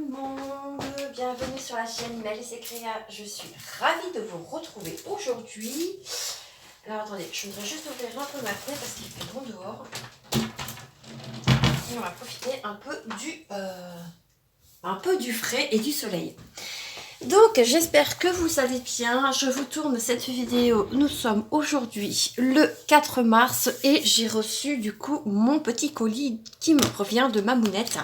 le monde, bienvenue sur la chaîne Mélisse et Créa. Je suis ravie de vous retrouver aujourd'hui. Alors attendez, je voudrais juste ouvrir un peu ma fenêtre parce qu'il fait bon dehors. Et on va profiter un peu du frais et du soleil. Donc j'espère que vous allez bien. Je vous tourne cette vidéo. Nous sommes aujourd'hui le 4 mars et j'ai reçu du coup mon petit colis qui me provient de Mamounette.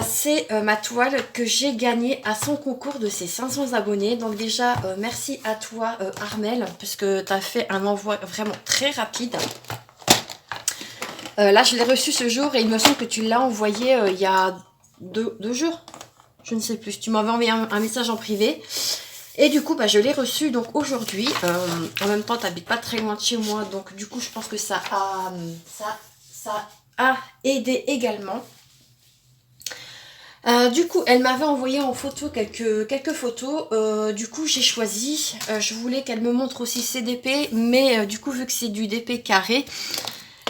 C'est ma toile que j'ai gagnée à son concours de ses 500 abonnés. Donc déjà, merci à toi Armel, parce que tu as fait un envoi vraiment très rapide. Là, je l'ai reçu ce jour et il me semble que tu l'as envoyé il y a deux jours. Je ne sais plus. Tu m'avais envoyé un message en privé. Et du coup, je l'ai reçu donc aujourd'hui. En même temps, tu n'habites pas très loin de chez moi. Donc du coup, je pense que ça a aidé également. Du coup, elle m'avait envoyé en photo quelques photos. Du coup, j'ai choisi. Je voulais qu'elle me montre aussi ses DP, mais du coup, vu que c'est du DP carré,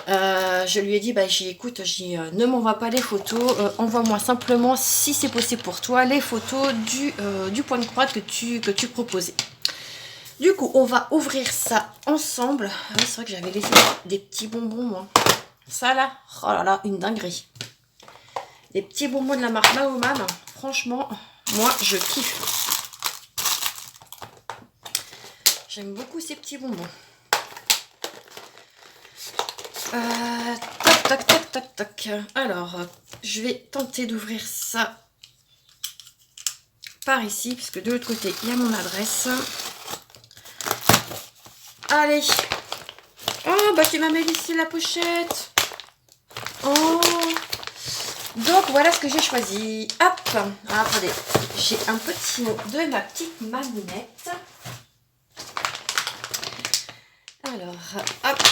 je lui ai dit, écoute, ne m'envoie pas les photos, envoie-moi simplement, si c'est possible pour toi, les photos du point de croix que tu proposais. Du coup, on va ouvrir ça ensemble. Ah oui, c'est vrai que j'avais laissé des petits bonbons, moi. Ça là, oh là là, une dinguerie. Les petits bonbons de la marque Maoman, franchement, moi je kiffe. J'aime beaucoup ces petits bonbons. Tac. Alors, je vais tenter d'ouvrir ça par ici, puisque de l'autre côté, il y a mon adresse. Allez. Oh, tu m'as mis ici la pochette. Oh. Donc voilà ce que j'ai choisi. Hop. Ah, attendez, j'ai un petit mot de ma petite Mamounette. Alors, hop.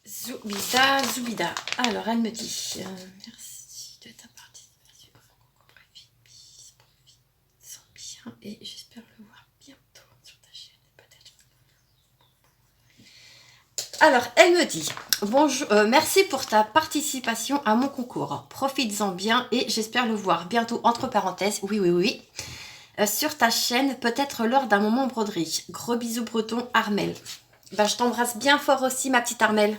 Zoubida. Alors, elle me dit merci de ta participation. Sens bien et j'espère le voir bientôt sur ta chaîne. Peut-être. Alors, elle me dit bonjour, merci pour ta participation à mon concours. Profites-en bien et j'espère le voir bientôt, entre parenthèses. Oui. Sur ta chaîne, peut-être lors d'un moment broderie. Gros bisous breton, Armel. Je t'embrasse bien fort aussi, ma petite Armel.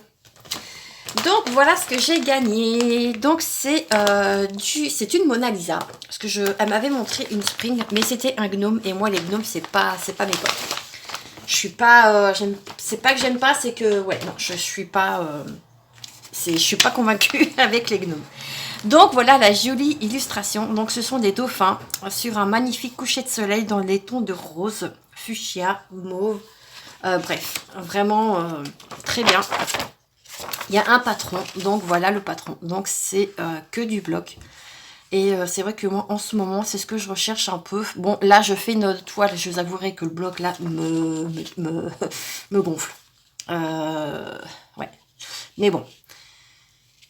Donc voilà ce que j'ai gagné. Donc c'est une Mona Lisa. Parce que elle m'avait montré une Spring, mais c'était un gnome et moi les gnomes c'est pas mes potes. Je suis pas, c'est pas que j'aime pas, c'est que je suis pas convaincue avec les gnomes. Donc voilà la jolie illustration. Donc ce sont des dauphins sur un magnifique coucher de soleil dans les tons de rose, fuchsia, mauve. Bref, vraiment très bien. Il y a un patron, donc voilà le patron. Donc c'est que du bloc. Et c'est vrai que moi en ce moment c'est ce que je recherche un peu. Bon là je fais une toile, je vous avouerai que le bloc là me gonfle. Ouais. Mais bon.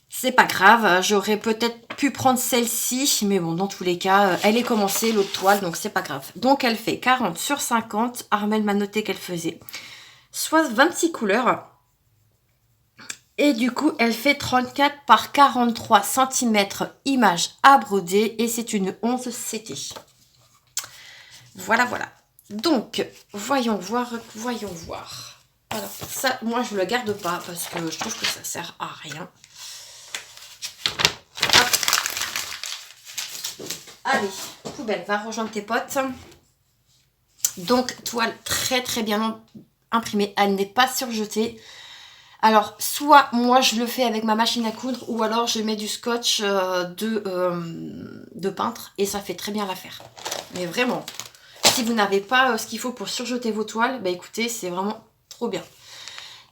C'est pas grave, j'aurais peut-être pu prendre celle-ci, mais bon, dans tous les cas, elle est commencée, l'autre toile, donc c'est pas grave. Donc elle fait 40 sur 50, Armel m'a noté qu'elle faisait soit 26 couleurs, et du coup, elle fait 34 par 43 cm image à broder, et c'est une 11 CT. Voilà. Donc, voyons voir. Alors, ça, moi, je le garde pas, parce que je trouve que ça sert à rien. Allez, poubelle, va rejoindre tes potes. Donc, toile très bien imprimée. Elle n'est pas surjetée. Alors, soit moi, je le fais avec ma machine à coudre, ou alors je mets du scotch de peintre, et ça fait très bien l'affaire. Mais vraiment, si vous n'avez pas ce qu'il faut pour surjeter vos toiles, écoutez, c'est vraiment trop bien.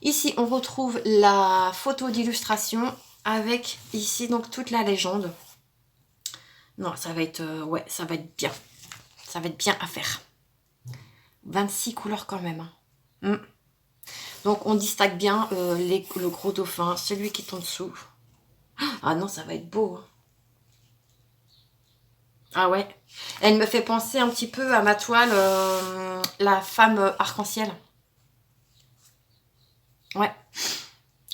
Ici, on retrouve la photo d'illustration avec ici, donc, toute la légende. Non, ça va être ça va être bien. Ça va être bien à faire. 26 couleurs quand même. Donc on distingue bien le gros dauphin, celui qui est en dessous. Ah non, ça va être beau. Ah ouais. Elle me fait penser un petit peu à ma toile, la femme arc-en-ciel. Ouais.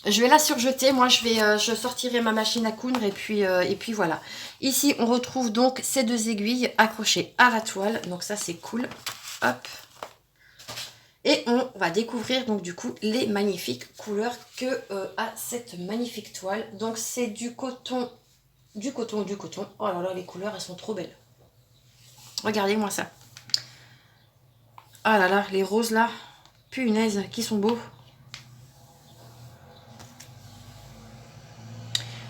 Je vais la surjeter. Moi, je sortirai ma machine à coudre et puis voilà. Ici, on retrouve donc ces deux aiguilles accrochées à la toile. Donc ça, c'est cool. Hop. Et on va découvrir donc du coup les magnifiques couleurs que a cette magnifique toile. Donc c'est du coton, du coton, du coton. Oh là là, les couleurs, elles sont trop belles. Regardez-moi ça. Ah là là, les roses là. Punaise, qui sont beaux.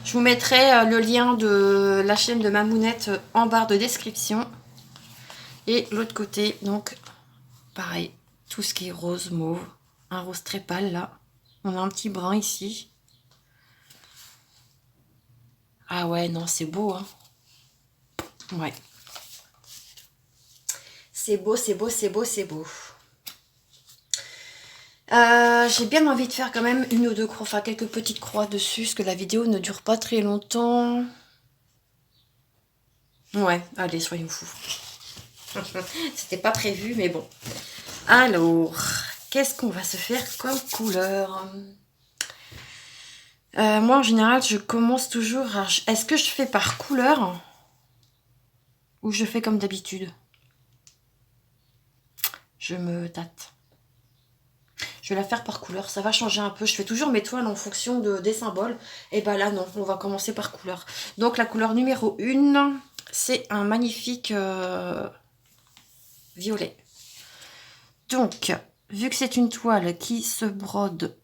Je vous mettrai le lien de la chaîne de Mamounette en barre de description. Et l'autre côté, donc, pareil, tout ce qui est rose, mauve. Un rose très pâle, là. On a un petit brun ici. Ah ouais, non, c'est beau, hein. Ouais. C'est beau, c'est beau, c'est beau, c'est beau. J'ai bien envie de faire quand même une ou deux croix, enfin quelques petites croix dessus, parce que la vidéo ne dure pas très longtemps. Ouais, allez, soyons fous. C'était pas prévu, mais bon. Alors, qu'est-ce qu'on va se faire comme couleur? Moi, en général, je commence toujours à... Est-ce que je fais par couleur ou je fais comme d'habitude? Je me tâte. Je vais la faire par couleur, ça va changer un peu. Je fais toujours mes toiles en fonction des symboles. Et bah là, non, on va commencer par couleur. Donc, la couleur numéro 1, c'est un magnifique violet. Donc, vu que c'est une toile qui se brode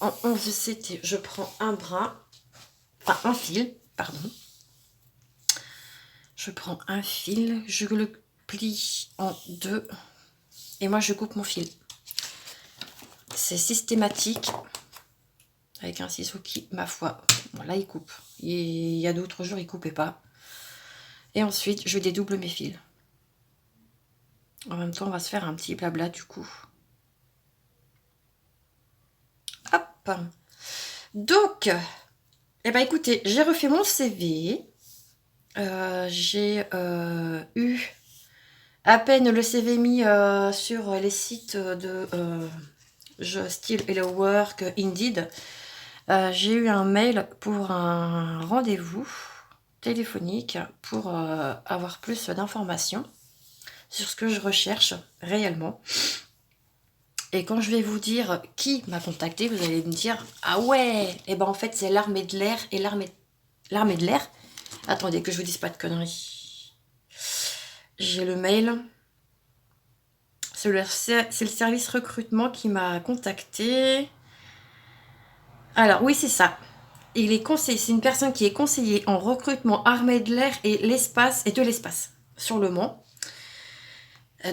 en 11 CT, je prends un brin, enfin un fil, pardon. Je prends un fil, je le plie en deux et moi je coupe mon fil. C'est systématique avec un ciseau qui, ma foi, bon là il coupe. Il y a d'autres jours il coupait pas. Et ensuite je dédouble mes fils. En même temps on va se faire un petit blabla du coup. Hop. Donc, eh ben écoutez, j'ai refait mon CV. J'ai eu à peine le CV mis sur les sites de Style Hello Work, Indeed. J'ai eu un mail pour un rendez-vous téléphonique pour avoir plus d'informations sur ce que je recherche réellement. Et quand je vais vous dire qui m'a contacté, vous allez me dire « Ah ouais !» Et ben en fait, c'est l'armée de l'air et l'armée de l'air. Attendez, que je vous dise pas de conneries. J'ai le mail. C'est le service recrutement qui m'a contacté. Alors, oui, c'est ça. Il est conseillé, c'est une personne qui est conseillée en recrutement armée de l'air et l'espace et de l'espace sur Le Mans.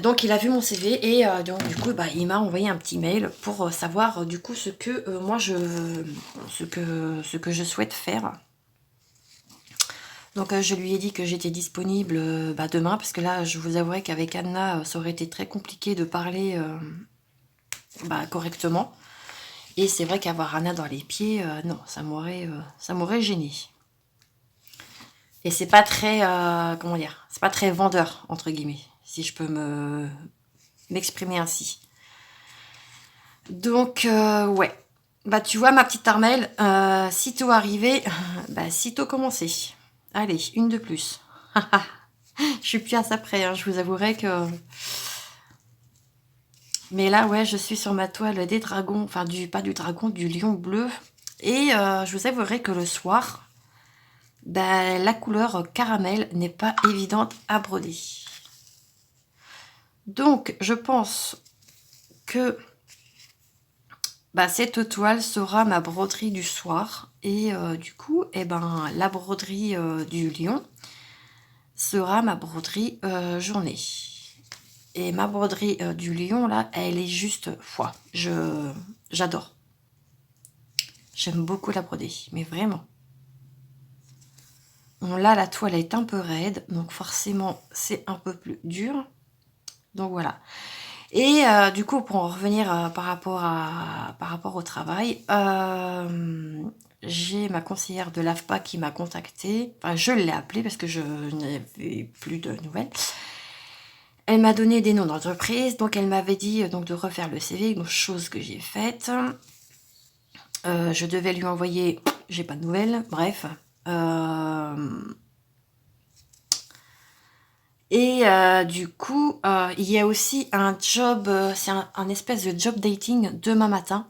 Donc il a vu mon CV et donc du coup bah, il m'a envoyé un petit mail pour savoir du coup ce que moi ce que je souhaite faire. Donc je lui ai dit que j'étais disponible demain parce que là je vous avouerai qu'avec Anna ça aurait été très compliqué de parler correctement. Et c'est vrai qu'avoir Anna dans les pieds, non, ça m'aurait gêné. Et c'est pas très, comment dire, c'est pas très vendeur, entre guillemets, si je peux m'exprimer ainsi. Donc, ouais. Bah, tu vois, ma petite Armelle, sitôt arrivé, bah, sitôt commencé. Allez, une de plus. Je suis plus à ça près, hein, je vous avouerai que... Mais là, ouais, je suis sur ma toile des dragons, enfin, pas du dragon, du lion bleu. Et je vous avouerai que le soir, bah, la couleur caramel n'est pas évidente à broder. Donc, je pense que cette toile sera ma broderie du soir. Et du coup, eh ben, la broderie du lion sera ma broderie journée. Et ma broderie du lion, là, elle est juste foi. J'adore. J'aime beaucoup la broder, mais vraiment. Bon, là, la toile est un peu raide, donc forcément, c'est un peu plus dur. Donc voilà. Et du coup, pour en revenir par rapport au travail, j'ai ma conseillère de l'AFPA qui m'a contactée. Enfin, je l'ai appelée parce que je n'avais plus de nouvelles. Elle m'a donné des noms d'entreprise, donc elle m'avait dit donc de refaire le CV, une chose que j'ai faite. Je devais lui envoyer, j'ai pas de nouvelles, bref. Du coup, il y a aussi un job, c'est un espèce de job dating demain matin.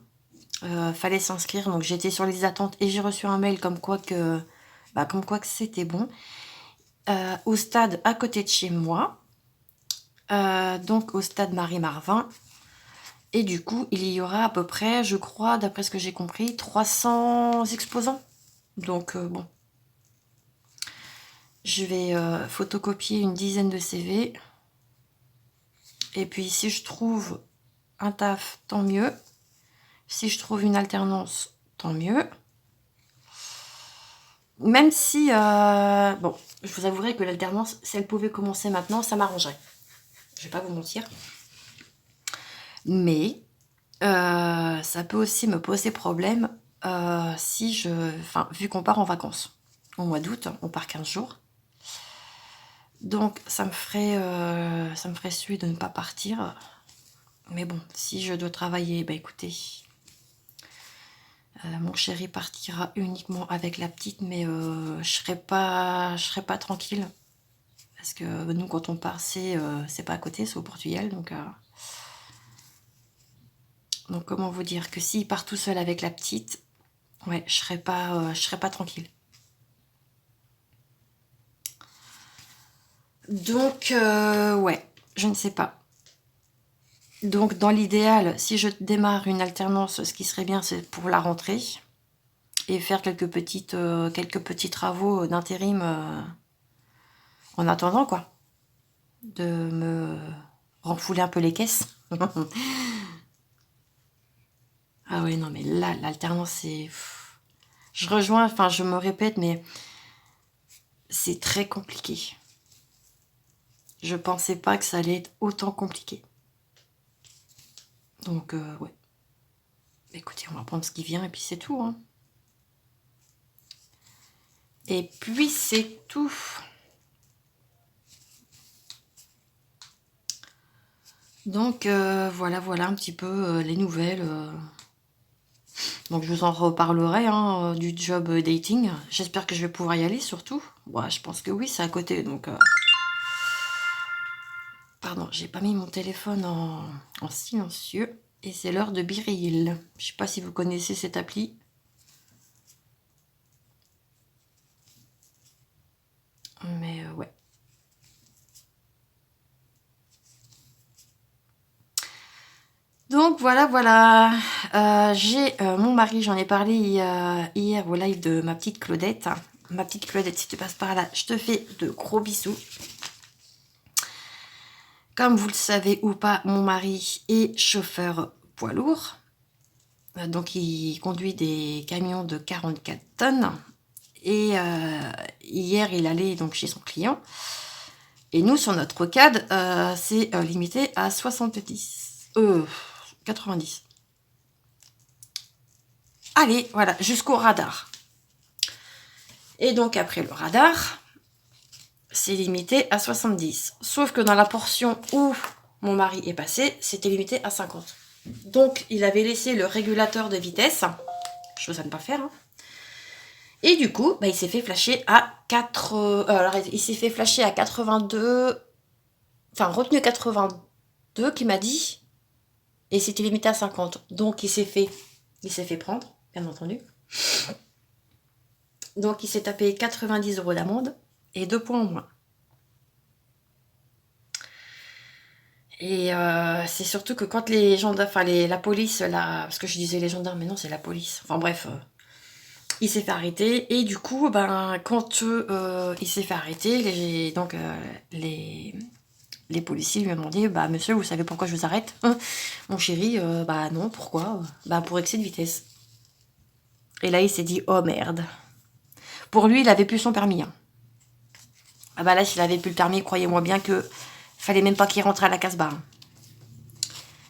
Fallait s'inscrire, donc j'étais sur les attentes et j'ai reçu un mail comme quoi que c'était bon. Au stade à côté de chez moi, donc au stade Marie-Marvin. Et du coup, il y aura à peu près, je crois, d'après ce que j'ai compris, 300 exposants. Donc bon, je vais photocopier une dizaine de CV. Et puis si je trouve un taf, tant mieux. Si je trouve une alternance, tant mieux. Même si, bon, je vous avouerai que l'alternance, si elle pouvait commencer maintenant, ça m'arrangerait. Je vais pas vous mentir. Mais ça peut aussi me poser problème si enfin, vu qu'on part en vacances. Au mois d'août, on part 15 jours. Donc ça me ferait suer de ne pas partir. Mais bon, si je dois travailler, bah écoutez, mon chéri partira uniquement avec la petite, mais je serai pas tranquille. Parce que nous, quand on part, c'est pas à côté, c'est au Portugal. Donc comment vous dire que s'il part tout seul avec la petite, ouais, je serais pas tranquille. Donc, ouais, je ne sais pas. Donc, dans l'idéal, si je démarre une alternance, ce qui serait bien, c'est pour la rentrée et faire quelques petits travaux d'intérim en attendant, quoi, de me renfouler un peu les caisses. Ah ouais, non, mais là, l'alternance, c'est... Je rejoins, enfin, je me répète, mais c'est très compliqué. Je pensais pas que ça allait être autant compliqué. Donc, ouais. Écoutez, on va prendre ce qui vient et puis c'est tout, hein. Et puis c'est tout. Donc voilà un petit peu les nouvelles. Donc je vous en reparlerai hein, du job dating. J'espère que je vais pouvoir y aller surtout. Ouais, je pense que oui, c'est à côté. Donc pardon, j'ai pas mis mon téléphone en silencieux. Et c'est l'heure de Biril. Je sais pas si vous connaissez cette appli. Mais ouais. Donc voilà. J'ai mon mari, j'en ai parlé hier au live de ma petite Claudette. Ma petite Claudette, si tu passes par là, je te fais de gros bisous. Comme vous le savez ou pas, mon mari est chauffeur poids lourd. Donc il conduit des camions de 44 tonnes. Et hier, il allait donc chez son client. Et nous, sur notre rocade, c'est limité à 70. 90. Allez, voilà, jusqu'au radar. Et donc après le radar, c'est limité à 70. Sauf que dans la portion où mon mari est passé, c'était limité à 50. Donc il avait laissé le régulateur de vitesse, chose à ne pas faire. Hein. Et du coup, bah, il s'est fait flasher à 4. Alors il s'est fait flasher à 82. Enfin, retenu 82 qui m'a dit. Et c'était limité à 50. Donc il s'est fait prendre, bien entendu. Donc il s'est tapé 90 € d'amende et 2 points en moins. Et c'est surtout que quand les gendarmes, enfin la police, parce que je disais les gendarmes, mais non, c'est la police. Enfin bref, il s'est fait arrêter. Et du coup, ben, quand il s'est fait arrêter, les policiers lui ont demandé, bah monsieur, vous savez pourquoi je vous arrête? Mon chéri, bah non, pourquoi? Bah pour excès de vitesse. Et là, il s'est dit, oh merde. Pour lui, il avait plus son permis. Hein. Ah bah là, s'il avait plus le permis, croyez-moi bien que fallait même pas qu'il rentre à la Casbah. Hein.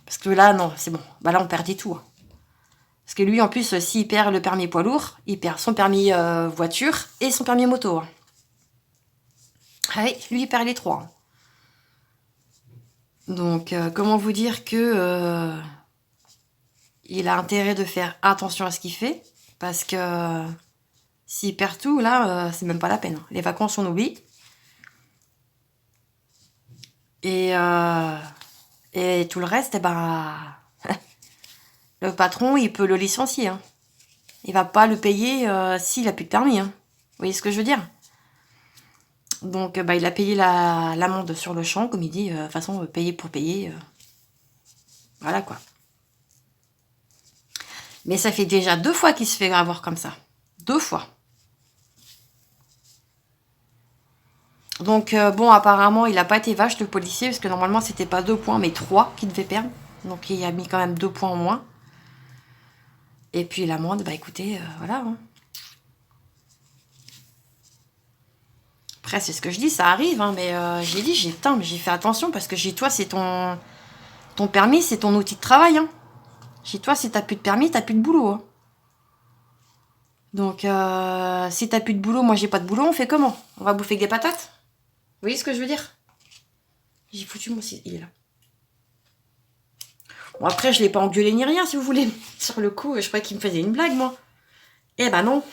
Parce que là, non, c'est bon. Bah là, on perdait tout. Hein. Parce que lui, en plus, s'il perd le permis poids lourd, il perd son permis voiture et son permis moto. Hein. Ah oui, lui, il perd les trois. Hein. Donc, comment vous dire que il a intérêt de faire attention à ce qu'il fait, parce que s'il perd tout, là, c'est même pas la peine. Les vacances, on oublie. Et, tout le reste, eh ben, le patron, il peut le licencier. Hein. Il va pas le payer s'il a plus de permis. Hein. Vous voyez ce que je veux dire? Donc, bah, il a payé l'amende sur le champ, comme il dit. De toute façon, payer pour payer. Voilà, quoi. Mais ça fait déjà 2 fois qu'il se fait avoir comme ça. 2 fois. Donc, bon, apparemment, il n'a pas été vache, le policier, parce que normalement, c'était pas 2 points, mais 3 qu'il devait perdre. Donc, il a mis quand même 2 points en moins. Et puis, l'amende, bah écoutez, voilà. Hein. Après, c'est ce que je dis, ça arrive, hein, mais j'ai dit, mais j'ai fait attention, parce que chez toi, c'est ton permis, c'est ton outil de travail. Hein. Chez toi, si t'as plus de permis, t'as plus de boulot. Hein. Donc, si t'as plus de boulot, moi, j'ai pas de boulot, on fait comment? On va bouffer que des patates? Vous voyez ce que je veux dire? J'ai foutu mon site, il est là. Bon, après, je l'ai pas engueulé ni rien, si vous voulez. Sur le coup, je croyais qu'il me faisait une blague, moi. Eh ben non.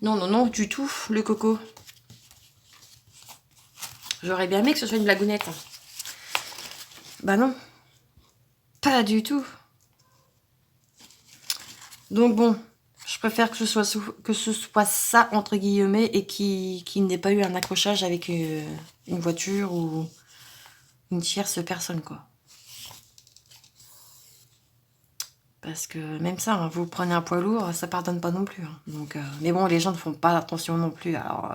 Non, non, non, du tout, le coco. J'aurais bien aimé que ce soit une blagounette. Bah non. Pas du tout. Donc bon, je préfère que ce soit ça, entre guillemets, et qu'il n'ait pas eu un accrochage avec une voiture ou une tierce personne, quoi. Parce que même ça, hein, vous prenez un poids lourd, ça pardonne pas non plus. Hein. Donc, mais bon, les gens ne font pas attention non plus. Alors,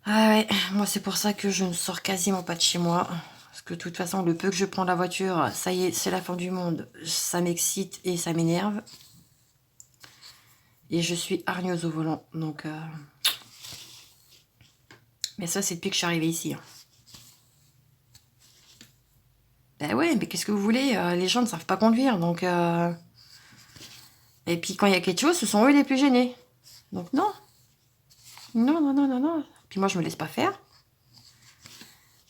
ah ouais, moi c'est pour ça que je ne sors quasiment pas de chez moi. Parce que de toute façon, le peu que je prends la voiture, ça y est, c'est la fin du monde. Ça m'excite et ça m'énerve. Et je suis hargneuse au volant. Donc, mais ça, c'est depuis que je suis arrivée ici. Hein. Ben ouais, mais qu'est-ce que vous voulez? Les gens ne savent pas conduire. Donc, et puis quand il y a quelque chose, ce sont eux les plus gênés. Donc non. Non, non, non, non, non. Puis moi, je me laisse pas faire.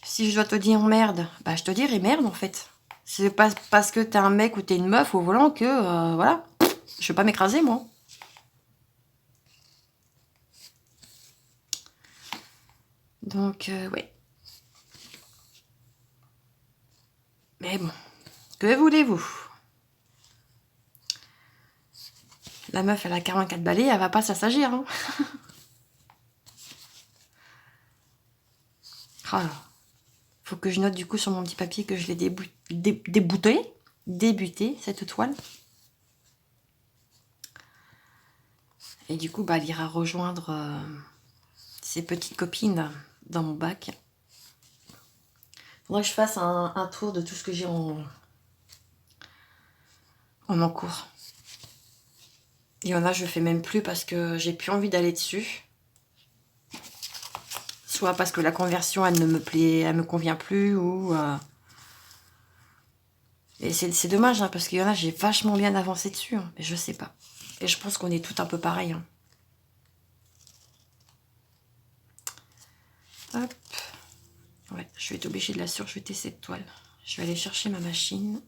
Si je dois te dire merde, bah je te dirai merde en fait. C'est pas parce que t'es un mec ou t'es une meuf au volant que, voilà. Je vais pas m'écraser, moi. Donc, ouais. Mais bon, que voulez-vous? La meuf, elle a 44 balais, elle va pas s'assagir. Hein. Oh là. Faut que je note du coup sur mon petit papier que je l'ai débuté, cette toile. Et du coup, bah, elle ira rejoindre ses petites copines dans mon bac. Faudrait que je fasse un tour de tout ce que j'ai en cours. Il y en a, je fais même plus parce que j'ai plus envie d'aller dessus. Soit parce que la conversion, elle ne me plaît, elle me convient plus, ou... Et c'est dommage, hein, parce qu'il y en a, j'ai vachement bien avancé dessus, hein, mais je sais pas. Et je pense qu'on est tout un peu pareil. Hein. Hop. Ouais, je vais être obligée de la surjeter, cette toile. Je vais aller chercher ma machine.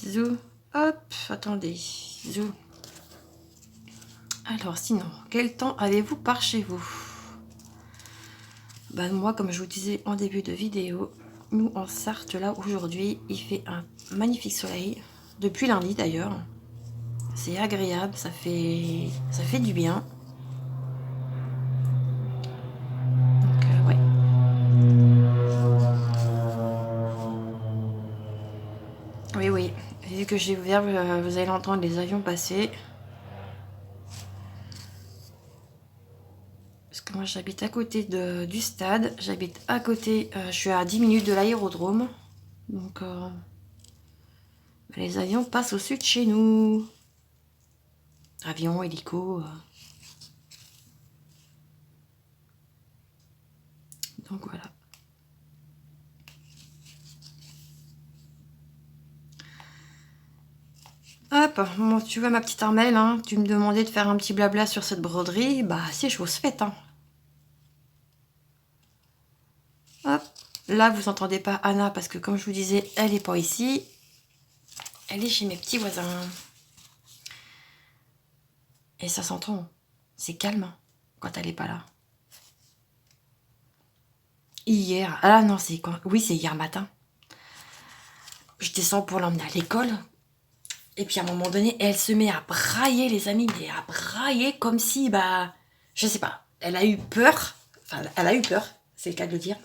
Zou. Hop, attendez. Zou. Alors, sinon, quel temps avez-vous par chez vous? Ben, moi, comme je vous disais en début de vidéo, nous, en Sarthe, là, aujourd'hui, il fait un magnifique soleil. Depuis lundi, d'ailleurs. C'est agréable, ça fait du bien. Donc, ouais. Oui, oui. Vu que j'ai ouvert, vous allez l'entendre, les avions passer. Parce que moi, j'habite à côté du stade. J'habite à côté, je suis à 10 minutes de l'aérodrome. Donc, les avions passent au sud de chez nous. Avions, hélico. Donc, voilà. Hop, bon, tu vois ma petite Armelle, hein, tu me demandais de faire un petit blabla sur cette broderie, bah c'est chose faite, hein. Hop, là vous entendez pas Anna parce que comme je vous disais, elle est pas ici, elle est chez mes petits voisins. Et ça s'entend, c'est calme quand elle est pas là. Hier, ah non c'est quand? Oui c'est hier matin. Je descends pour l'emmener à l'école. Et puis à un moment donné, elle se met à brailler, les amis, mais à brailler comme si, bah, je sais pas, elle a eu peur. Enfin, elle a eu peur, c'est le cas de le dire.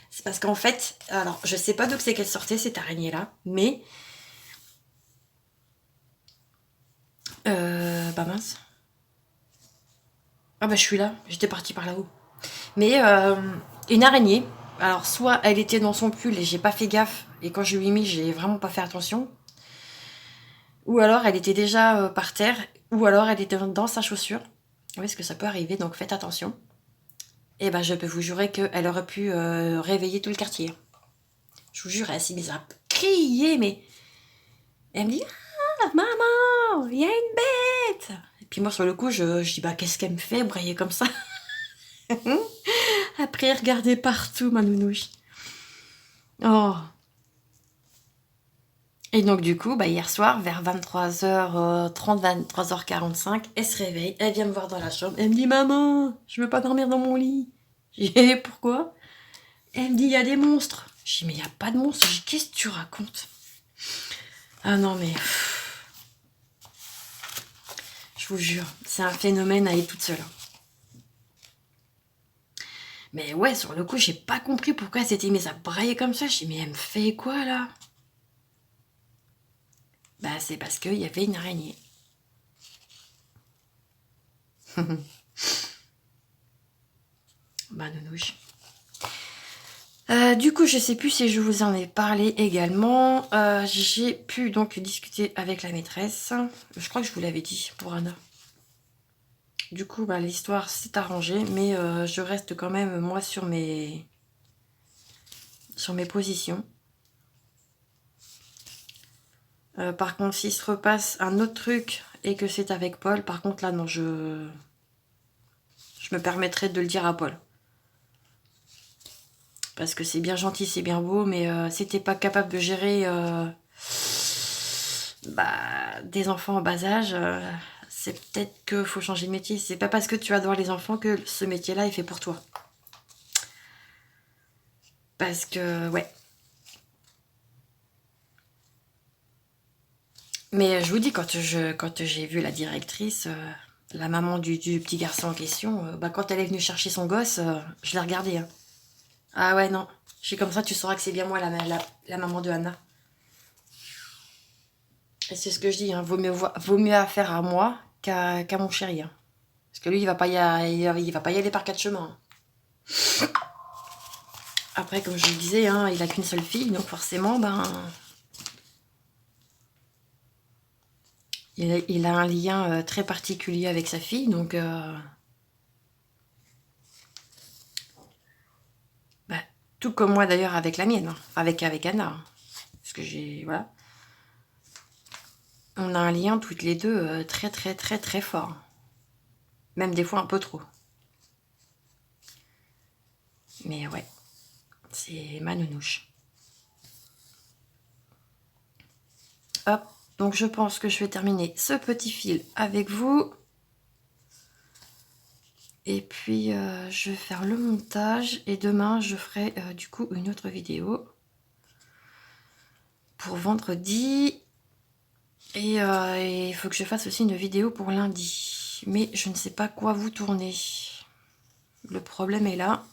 C'est parce qu'en fait, alors, je sais pas d'où c'est qu'elle sortait, cette araignée-là, mais. Bah mince. Ah bah je suis là, j'étais partie par là-haut. Mais une araignée, alors soit elle était dans son pull et j'ai pas fait gaffe, et quand je lui ai mis, j'ai vraiment pas fait attention. Ou alors elle était déjà par terre, ou alors elle était dans sa chaussure. Oui, parce que ça peut arriver, donc faites attention. Et ben, je peux vous jurer qu'elle aurait pu réveiller tout le quartier. Je vous jure, elle s'est mise à crier, mais elle me dit ah, maman, il y a une bête. Et puis moi, sur le coup, je dis bah, qu'est-ce qu'elle me fait brailler comme ça. Après, regardez partout, ma nounouche. Oh. Et donc, du coup, bah, hier soir, vers 23h30, 23h45, elle se réveille, elle vient me voir dans la chambre, elle me dit maman, je veux pas dormir dans mon lit. J'ai dit pourquoi? Elle me dit, il y a des monstres. Je dis, mais il n'y a pas de monstres. Je dis, qu'est-ce que tu racontes? Ah non, mais je vous jure, c'est un phénomène à elle toute seule. Mais ouais, sur le coup, j'ai pas compris pourquoi elle s'était mise à brailler comme ça. Je dis, mais elle me fait quoi là? Bah, c'est parce qu'il y avait une araignée. Bah, nounouche. Du coup, je sais plus si je vous en ai parlé également. J'ai pu donc discuter avec la maîtresse. Je crois que je vous l'avais dit pour Anna. Du coup, bah, l'histoire s'est arrangée, mais je reste quand même, moi, sur mes positions. Par contre, s'il se repasse un autre truc et que c'est avec Paul, par contre, là, non, je me permettrai de le dire à Paul. Parce que c'est bien gentil, c'est bien beau, mais si t'es pas capable de gérer des enfants en bas âge, c'est peut-être qu'il faut changer de métier. C'est pas parce que tu adores les enfants que ce métier-là est fait pour toi. Parce que, ouais. Mais je vous dis, quand j'ai vu la directrice, la maman du petit garçon en question, quand elle est venue chercher son gosse, je l'ai regardée. Hein. Ah ouais, non. Je suis comme ça, tu sauras que c'est bien moi la maman de Anna. Et c'est ce que je dis, hein, vaut mieux affaire à moi qu'à mon chéri. Hein. Parce que lui, il va pas y aller par quatre chemins. Hein. Après, comme je le disais, hein, il a qu'une seule fille, donc forcément, il a un lien très particulier avec sa fille, donc tout comme moi d'ailleurs avec la mienne, hein, avec Anna. Hein. Parce que voilà. On a un lien toutes les deux très très très très fort. Même des fois un peu trop. Mais ouais, c'est ma nounouche. Hop, donc je pense que je vais terminer ce petit fil avec vous. Et puis je vais faire le montage et demain je ferai du coup une autre vidéo pour vendredi. Et il faut que je fasse aussi une vidéo pour lundi. Mais je ne sais pas quoi vous tourner. Le problème est là.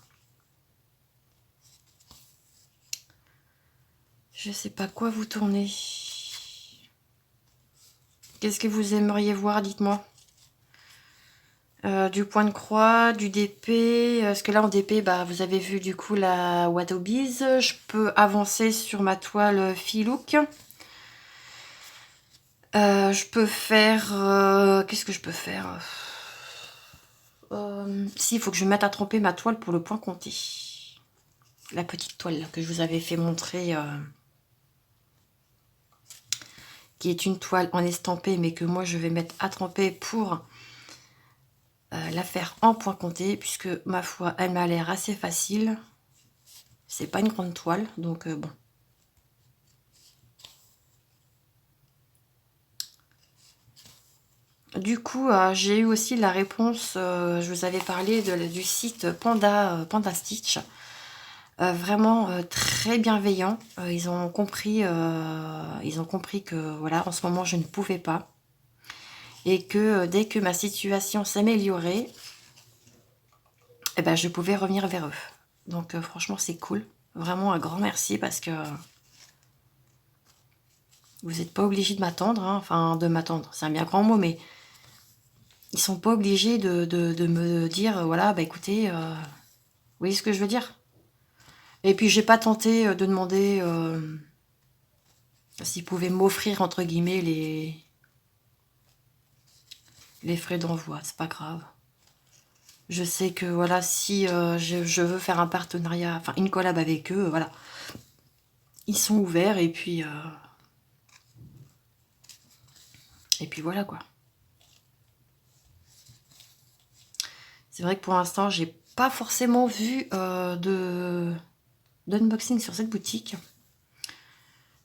Je ne sais pas quoi vous tourner. Qu'est-ce que vous aimeriez voir, dites-moi. Du point de croix, du DP. Parce que là en DP, vous avez vu du coup la Watobiz. Je peux avancer sur ma toile Filook. Je peux faire... Qu'est-ce que je peux faire Si, il faut que je mette à tremper ma toile pour le point compté. La petite toile là, que je vous avais fait montrer... qui est une toile en estampé, mais que moi je vais mettre à tremper pour la faire en point compté, puisque ma foi, elle m'a l'air assez facile. C'est pas une grande toile, donc bon. Du coup, j'ai eu aussi la réponse, je vous avais parlé du site Panda Stitch. Vraiment très bienveillant. Ils ont compris que voilà, en ce moment je ne pouvais pas. Et que dès que ma situation s'améliorait, eh ben, je pouvais revenir vers eux. Donc franchement c'est cool. Vraiment un grand merci parce que vous n'êtes pas obligé de m'attendre. Hein. Enfin, de m'attendre, c'est un bien grand mot, mais ils sont pas obligés de me dire, voilà, bah écoutez, vous voyez ce que je veux dire? Et puis j'ai pas tenté de demander s'ils pouvaient m'offrir, entre guillemets, les frais d'envoi. C'est pas grave. Je sais que, voilà, si je veux faire un partenariat, enfin une collab avec eux, voilà. Ils sont ouverts et puis voilà, quoi. C'est vrai que pour l'instant, j'ai pas forcément vu d'unboxing sur cette boutique.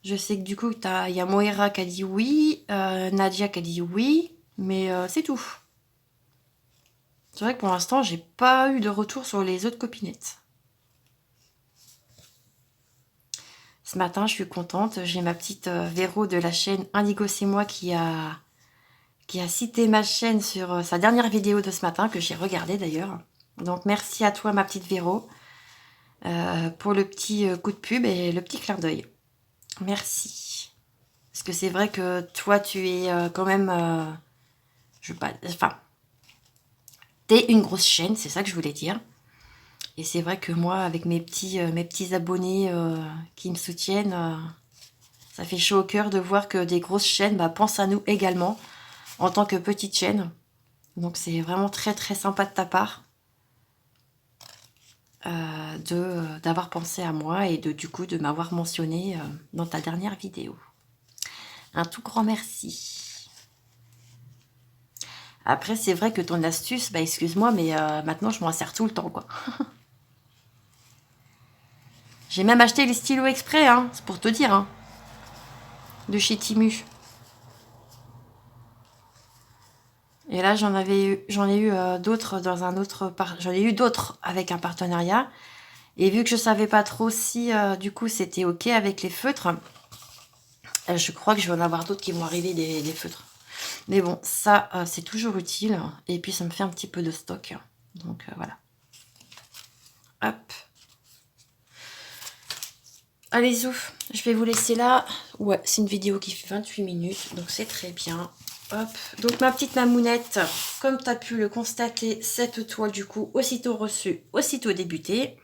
Je sais que du coup, il y a Moira qui a dit oui, Nadia qui a dit oui, mais c'est tout. C'est vrai que pour l'instant, j'ai pas eu de retour sur les autres copinettes. Ce matin, je suis contente. J'ai ma petite Véro de la chaîne Indigo C'est Moi qui a cité ma chaîne sur sa dernière vidéo de ce matin, que j'ai regardée d'ailleurs. Donc merci à toi, ma petite Véro, pour le petit coup de pub et le petit clin d'œil. Merci. Parce que c'est vrai que toi, tu es quand même... je veux pas... Enfin, t'es une grosse chaîne, c'est ça que je voulais dire. Et c'est vrai que moi, avec mes petits abonnés qui me soutiennent, ça fait chaud au cœur de voir que des grosses chaînes pensent à nous également, en tant que petite chaîne. Donc c'est vraiment très très sympa de ta part d'avoir pensé à moi et du coup de m'avoir mentionné dans ta dernière vidéo. Un tout grand merci. Après, c'est vrai que ton astuce, excuse-moi, mais maintenant je m'en sers tout le temps, quoi. J'ai même acheté les stylos exprès, hein, c'est pour te dire, hein, de chez Timu. Et là, j'en ai eu d'autres dans un autre, j'en ai eu d'autres avec un partenariat. Et vu que je savais pas trop si, du coup, c'était ok avec les feutres, je crois que je vais en avoir d'autres qui vont arriver des feutres. Mais bon, ça, c'est toujours utile. Et puis, ça me fait un petit peu de stock. Donc, voilà. Hop. Allez, ouf. Je vais vous laisser là. Ouais, c'est une vidéo qui fait 28 minutes. Donc, c'est très bien. Hop. Donc, ma petite mamounette, comme tu as pu le constater, cette toile, du coup, aussitôt reçue, aussitôt débutée.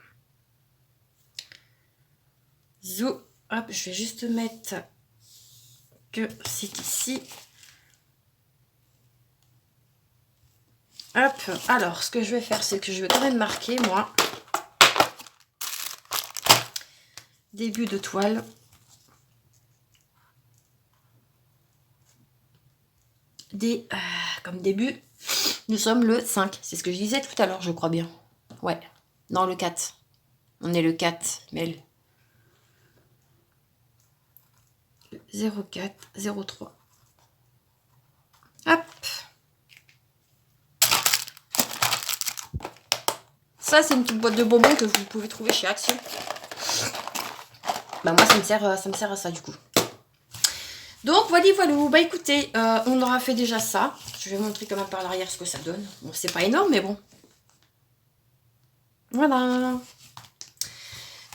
Zou. Hop, je vais juste mettre que c'est ici. Hop, alors ce que je vais faire, c'est que je vais quand même marquer, moi, début de toile. Comme début, nous sommes le 5. C'est ce que je disais tout à l'heure, je crois bien. Ouais, non, le 4. On est le 4, mais 04, 03. Hop. Ça, c'est une petite boîte de bonbons que vous pouvez trouver chez Action. Moi, ça me sert à ça, du coup. Donc, voilà. Bah, écoutez, on aura fait déjà ça. Je vais montrer quand même par l'arrière ce que ça donne. Bon, c'est pas énorme, mais bon. Voilà.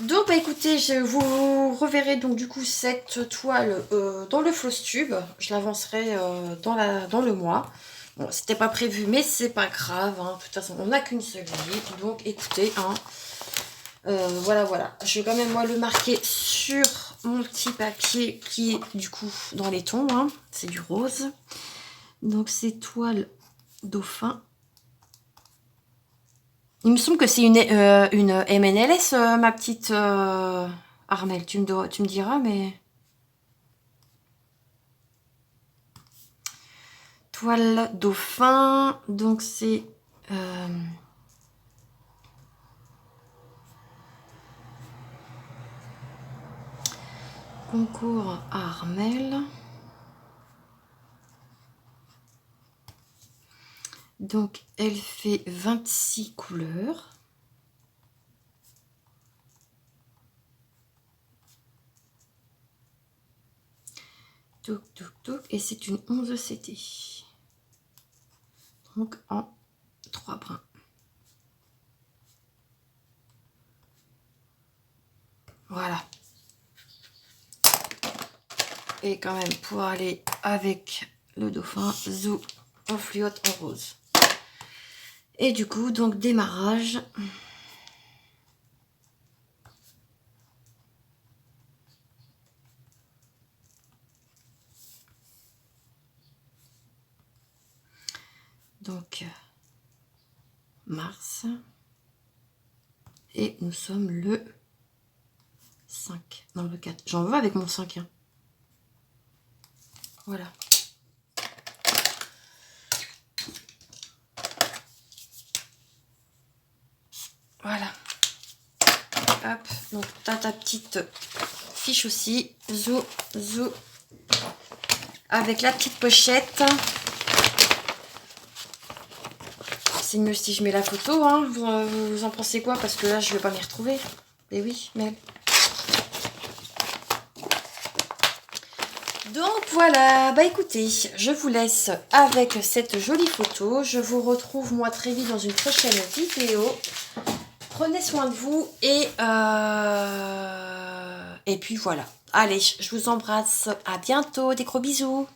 Donc, bah, écoutez, je vous reverrai donc, du coup, cette toile dans le floss tube. Je l'avancerai dans le mois. Bon, c'était pas prévu, mais c'est pas grave. Hein. De toute façon, on n'a qu'une seule vie. Donc, écoutez, hein, voilà. Je vais quand même, moi, le marquer sur mon petit papier qui est, du coup, dans les tons. Hein. C'est du rose. Donc, c'est toile dauphin. Il me semble que c'est une MNLS, ma petite Armelle. Tu me diras, mais... toile dauphin. Donc c'est concours à Armel. Donc elle fait 26 couleurs. Touc, touc, touc. Et c'est une 11 CT. Donc en 3 brins. Voilà. Et quand même pour aller avec le dauphin, zou, on fluote en rose. Et du coup, donc démarrage. Donc mars. Et nous sommes le 5. Non, le 4. J'en veux avec mon 5. Hein. Voilà. Voilà. Hop. Donc, tu as ta petite fiche aussi. Zou, zou. Avec la petite pochette. C'est mieux si je mets la photo. Hein. Vous en pensez quoi? Parce que là, je ne vais pas m'y retrouver. Mais oui, mais... Donc voilà, bah écoutez, je vous laisse avec cette jolie photo. Je vous retrouve moi très vite dans une prochaine vidéo. Prenez soin de vous et puis voilà. Allez, je vous embrasse. À bientôt. Des gros bisous.